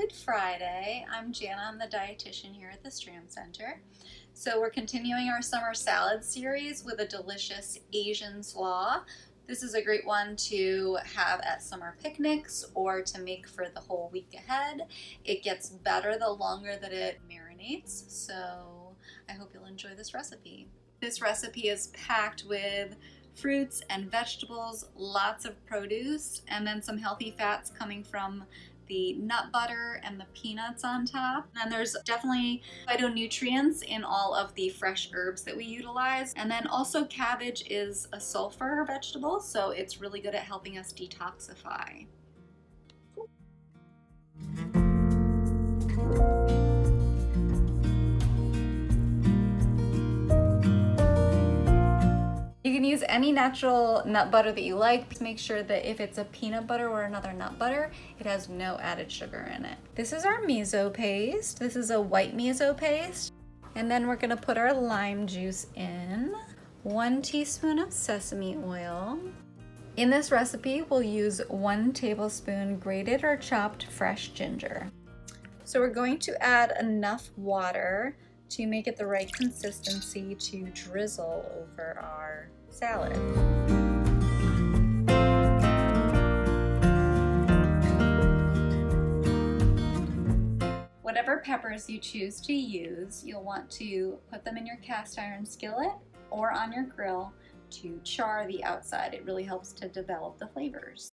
Good Friday. I'm Janna. I'm the dietitian here at the Stram Center. So we're continuing our summer salad series with a delicious Asian slaw. This is a great one to have at summer picnics or to make for the whole week ahead. It gets better the longer that it marinates, so I hope you'll enjoy this recipe. This recipe is packed with fruits and vegetables, lots of produce, and then some healthy fats coming from the nut butter and the peanuts on top. And there's definitely phytonutrients in all of the fresh herbs that we utilize. And then also cabbage is a sulfur vegetable, so it's really good at helping us detoxify. You can use any natural nut butter that you like. Just make sure that if it's a peanut butter or another nut butter, it has no added sugar in it. This is our miso paste. This is a white miso paste. And then we're gonna put our lime juice in. 1 teaspoon of sesame oil. In this recipe, we'll use 1 tablespoon grated or chopped fresh ginger. So we're going to add enough water to make it the right consistency to drizzle over our salad. Whatever peppers you choose to use, you'll want to put them in your cast iron skillet or on your grill to char the outside. It really helps to develop the flavors.